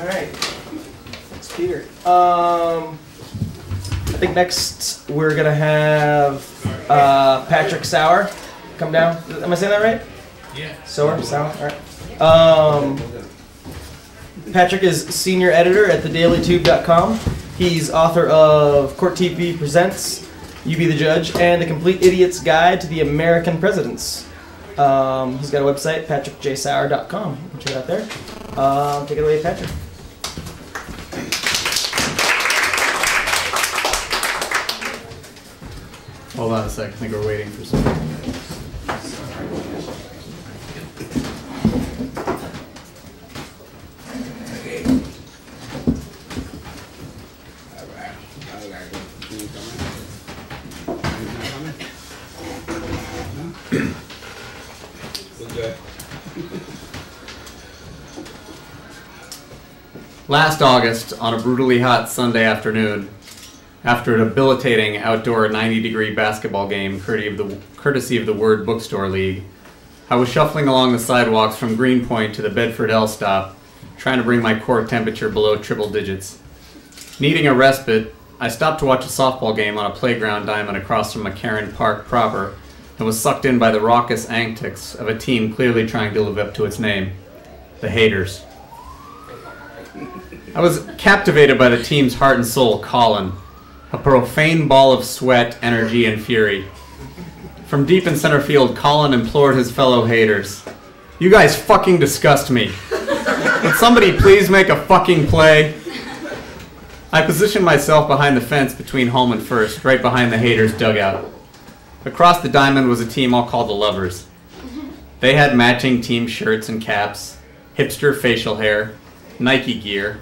All right. It's Peter. I think next we're gonna have Patrick Sauer come down. Am I saying that right? Yeah. Sauer. All right. Patrick is senior editor at thedailytube.com. He's author of Court TV Presents, You Be the Judge, and The Complete Idiot's Guide to the American Presidents. He's got a website, patrickjsauer.com. Check it out there. Take it away, Patrick. Hold on a sec. I think we're waiting for something. Last August, on a brutally hot Sunday afternoon, after a debilitating outdoor 90-degree basketball game courtesy of the Word Bookstore League, I was shuffling along the sidewalks from Greenpoint to the Bedford L stop, trying to bring my core temperature below triple digits. Needing a respite, I stopped to watch a softball game on a playground diamond across from McCarran Park proper, and was sucked in by the raucous antics of a team clearly trying to live up to its name, the Haters. I was captivated by the team's heart and soul, Colin, a profane ball of sweat, energy, and fury. From deep in center field, Colin implored his fellow haters, "You guys fucking disgust me. Would somebody please make a fucking play?" I positioned myself behind the fence between home and first, right behind the haters' dugout. Across the diamond was a team I'll call the Lovers. They had matching team shirts and caps, hipster facial hair, Nike gear,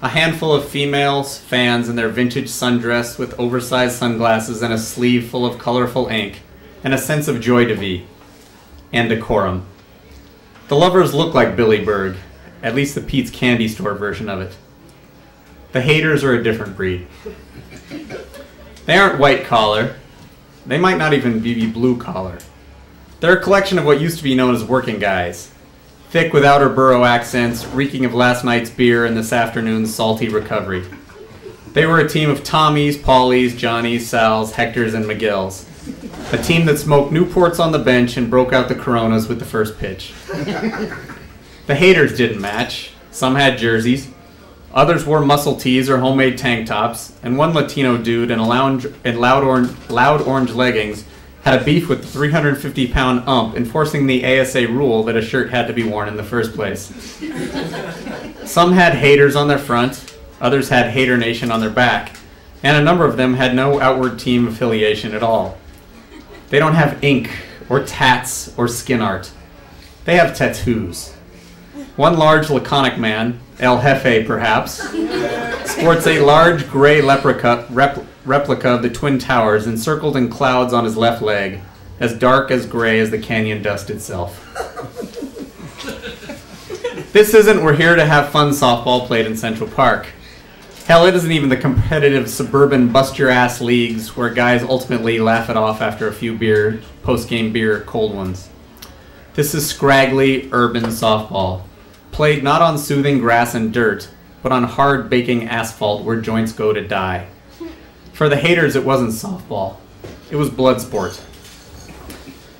a handful of females, fans in their vintage sundress with oversized sunglasses and a sleeve full of colorful ink, and a sense of joie de vivre and decorum. The Lovers look like Billy Berg, at least the Pete's Candy Store version of it. The Haters are a different breed. They aren't white collar. They might not even be blue collar. They're a collection of what used to be known as working guys. Thick with outer borough accents, reeking of last night's beer and this afternoon's salty recovery. They were a team of Tommies, Paulies, Johnnies, Sals, Hectors, and Miguels. A team that smoked Newports on the bench and broke out the Coronas with the first pitch. The Haters didn't match. Some had jerseys. Others wore muscle tees or homemade tank tops, and one Latino dude in loud orange leggings had a beef with the 350-pound ump enforcing the ASA rule that a shirt had to be worn in the first place. Some had haters on their front, others had Hater Nation on their back, and a number of them had no outward team affiliation at all. They don't have ink, or tats, or skin art. They have tattoos. One large laconic man, El Jefe perhaps, sports a large gray replica of the Twin Towers encircled in clouds on his left leg, as dark as gray as the canyon dust itself. This isn't "we're here to have fun" softball played in Central Park. Hell, it isn't even the competitive suburban bust-your-ass leagues where guys ultimately laugh it off after a few post-game beer, cold ones. This is scraggly, urban softball, played not on soothing grass and dirt, but on hard baking asphalt where joints go to die. For the Haters, it wasn't softball. It was blood sport.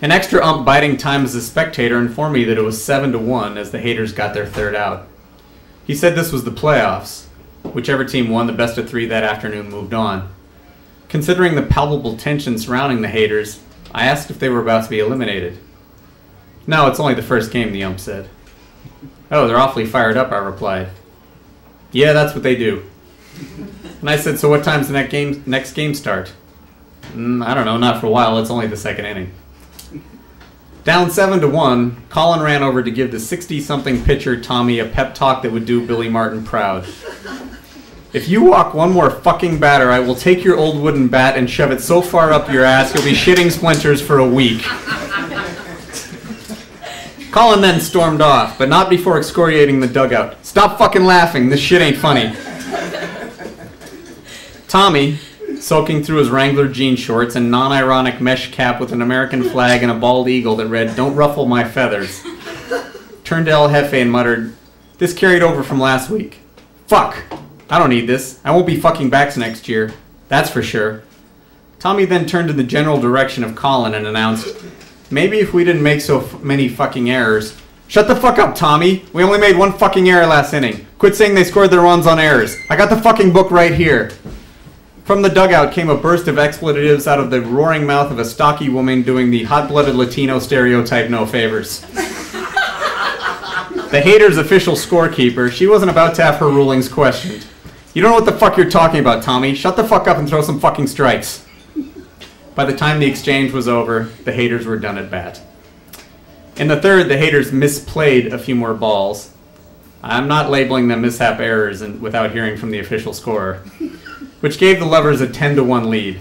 An extra ump biding time as a spectator informed me that it was 7-1 as the Haters got their third out. He said this was the playoffs. Whichever team won the best of three that afternoon moved on. Considering the palpable tension surrounding the Haters, I asked if they were about to be eliminated. "No, it's only the first game," the ump said. "Oh, they're awfully fired up," I replied. "Yeah, that's what they do." And I said, "So what time's the next game start?" "I don't know, not for a while, it's only the second inning." Down 7-1, Colin ran over to give the 60-something pitcher Tommy a pep talk that would do Billy Martin proud. "If you walk one more fucking batter, I will take your old wooden bat and shove it so far up your ass you'll be shitting splinters for a week." Colin then stormed off, but not before excoriating the dugout. "Stop fucking laughing, this shit ain't funny." Tommy, soaking through his Wrangler jean shorts and non-ironic mesh cap with an American flag and a bald eagle that read, "Don't ruffle my feathers," turned to El Jefe and muttered, "This carried over from last week. Fuck. I don't need this. I won't be fucking backs next year. That's for sure. Tommy then turned in the general direction of Colin and announced, maybe if we didn't make so many fucking errors. Shut the fuck up, Tommy. We only made one fucking error last inning. Quit saying they scored their runs on errors. I got the fucking book right here. From the dugout came a burst of expletives out of the roaring mouth of a stocky woman doing the hot-blooded Latino stereotype no favors. The haters' official scorekeeper, she wasn't about to have her rulings questioned. You don't know what the fuck you're talking about, Tommy. Shut the fuck up and throw some fucking strikes. By the time the exchange was over, the haters were done at bat. In the third, the haters misplayed a few more balls. I'm not labeling them mishap errors without hearing from the official scorer, which gave the Lovers a 10-1 lead.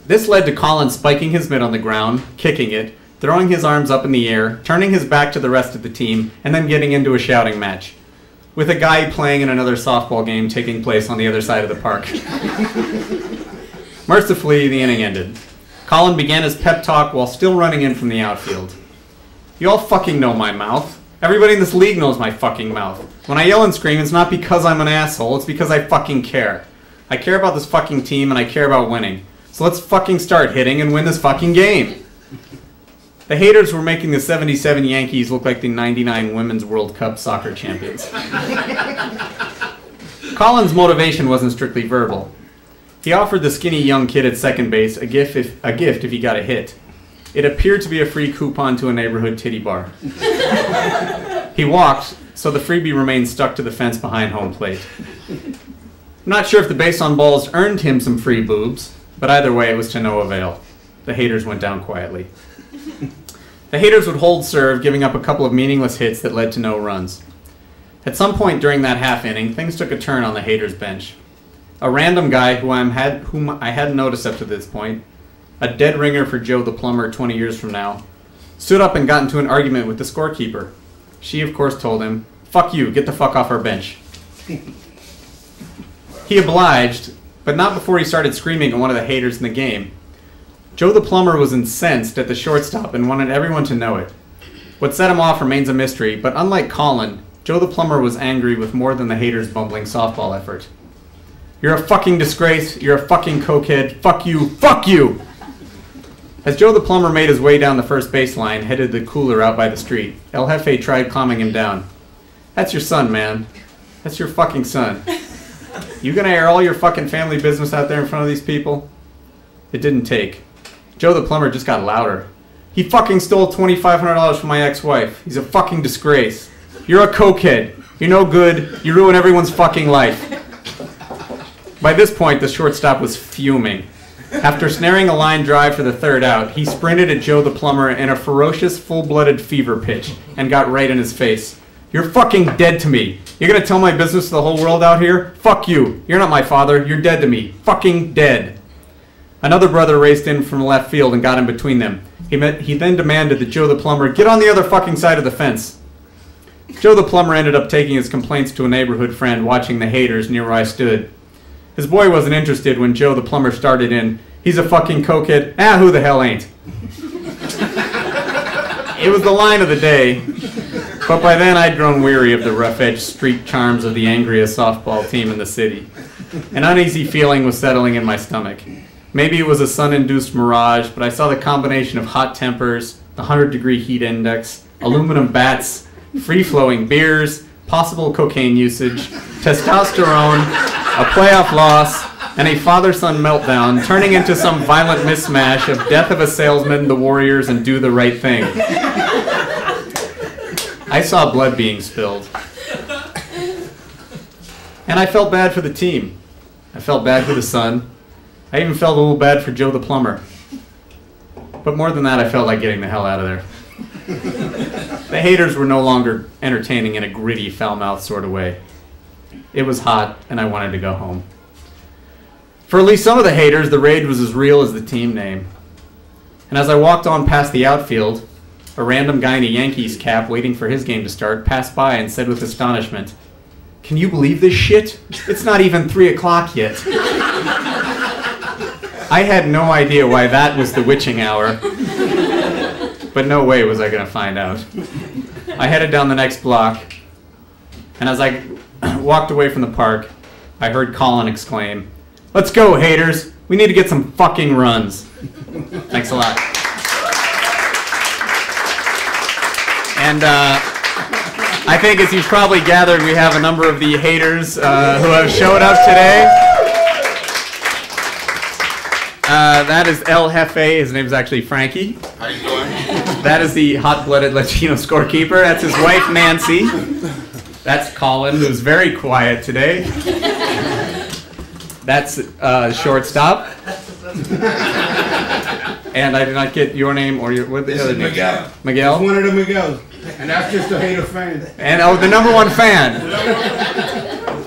This led to Colin spiking his mitt on the ground, kicking it, throwing his arms up in the air, turning his back to the rest of the team, and then getting into a shouting match, with a guy playing in another softball game taking place on the other side of the park. Mercifully, the inning ended. Colin began his pep talk while still running in from the outfield. You all fucking know my mouth. Everybody in this league knows my fucking mouth. When I yell and scream, it's not because I'm an asshole, it's because I fucking care. I care about this fucking team and I care about winning. So let's fucking start hitting and win this fucking game. The haters were making the 77 Yankees look like the 99 Women's World Cup soccer champions. Colin's motivation wasn't strictly verbal. He offered the skinny young kid at second base a gift if he got a hit. It appeared to be a free coupon to a neighborhood titty bar. He walked, so the freebie remained stuck to the fence behind home plate. I'm not sure if the base on balls earned him some free boobs, but either way it was to no avail. The haters went down quietly. The haters would hold serve, giving up a couple of meaningless hits that led to no runs. At some point during that half inning, things took a turn on the haters' bench. A random guy whom I hadn't noticed up to this point, a dead ringer for Joe the plumber 20 years from now, stood up and got into an argument with the scorekeeper. She, of course, told him, "Fuck you, get the fuck off our bench." He obliged, but not before he started screaming at one of the haters in the game. Joe the plumber was incensed at the shortstop and wanted everyone to know it. What set him off remains a mystery, but unlike Colin, Joe the plumber was angry with more than the haters' bumbling softball effort. "You're a fucking disgrace, you're a fucking cokehead, fuck you, fuck you!" As Joe the plumber made his way down the first baseline, headed to the cooler out by the street, El Jefe tried calming him down. "That's your son, man. That's your fucking son. You gonna air all your fucking family business out there in front of these people?" It didn't take. Joe the plumber just got louder. "He fucking stole $2,500 from my ex-wife. He's a fucking disgrace. You're a cokehead. You're no good. You ruin everyone's fucking life." By this point, the shortstop was fuming. After snaring a line drive for the third out, he sprinted at Joe the plumber in a ferocious, full-blooded fever pitch and got right in his face. "You're fucking dead to me. You're gonna tell my business to the whole world out here? Fuck you. You're not my father. You're dead to me. Fucking dead." Another brother raced in from left field and got in between them. He then demanded that Joe the plumber get on the other fucking side of the fence. Joe the plumber ended up taking his complaints to a neighborhood friend watching the haters near where I stood. His boy wasn't interested when Joe the plumber started in, "He's a fucking cokehead. Ah, who the hell ain't?" It was the line of the day, but by then I'd grown weary of the rough-edged street charms of the Angriest Softball team in the city. An uneasy feeling was settling in my stomach. Maybe it was a sun-induced mirage, but I saw the combination of hot tempers, the 100-degree heat index, aluminum bats, free-flowing beers, possible cocaine usage, testosterone, a playoff loss, and a father-son meltdown turning into some violent mismatch of Death of a Salesman, The Warriors, and Do the Right Thing. I saw blood being spilled. And I felt bad for the team. I felt bad for the son. I even felt a little bad for Joe the plumber. But more than that, I felt like getting the hell out of there. The haters were no longer entertaining in a gritty, foul-mouthed sort of way. It was hot, and I wanted to go home. For at least some of the haters, the rage was as real as the team name. And as I walked on past the outfield, a random guy in a Yankees cap waiting for his game to start passed by and said with astonishment, "Can you believe this shit? It's not even 3 o'clock yet." I had no idea why that was the witching hour, but no way was I going to find out. I headed down the next block, And as I walked away from the park, I heard Colin exclaim, "Let's go, haters! We need to get some fucking runs." Thanks a lot. And I think, as you've probably gathered, we have a number of the haters who have showed up today. That is El Jefe. His name is actually Frankie. How you doing? That is the hot-blooded Latino scorekeeper. That's his wife, Nancy. That's Colin, who's very quiet today. That's shortstop. And I did not get your name or what the other name? Miguel. Miguel? It's one of the Miguels. And that's just a hater fan. And the number one fan.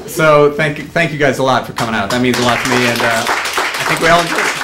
So thank you guys a lot for coming out. That means a lot to me, and I think we all enjoyed it.